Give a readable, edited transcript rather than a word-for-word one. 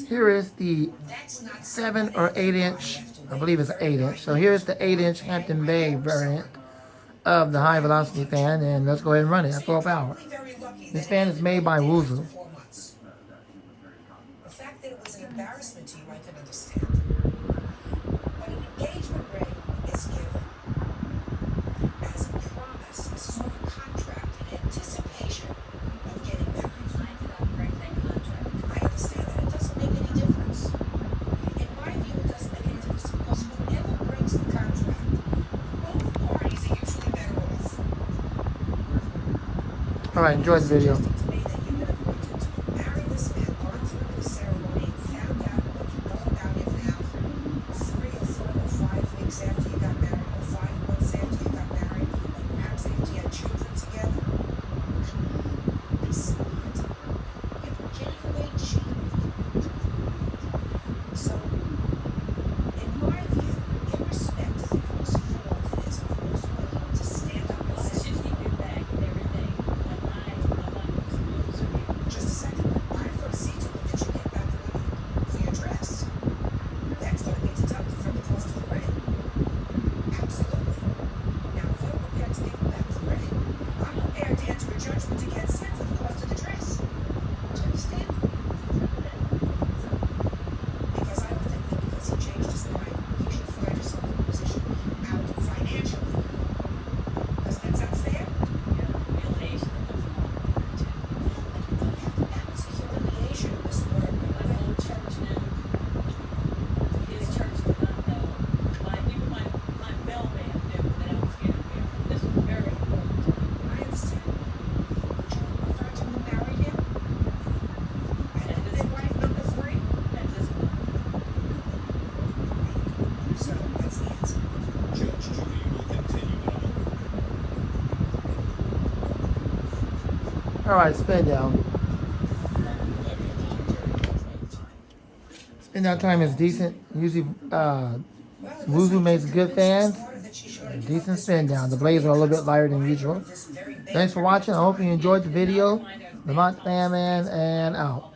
Here is the 7 or 8 inch, I believe it's 8 inch. So here's the 8 inch Hampton Bay variant of the high velocity fan, and let's go ahead and run it at full power. This fan is made by Woozoo. The fact that it was an embarrassment to you, I can understand. But an engagement ring is given as a promise, a sort of contract, in anticipation of getting married. I did not break that contract. I understand that. It doesn't make any difference. In my view, it doesn't make any difference because whoever breaks the contract, both parties are usually better off. All right, enjoy the video. All right, spin down. Spin down time is decent. Usually, Woozoo makes good fans. Decent spin down. The blades are a little bit lighter than usual. Thanks for watching. I hope you enjoyed the video. The Hampton Fan and out.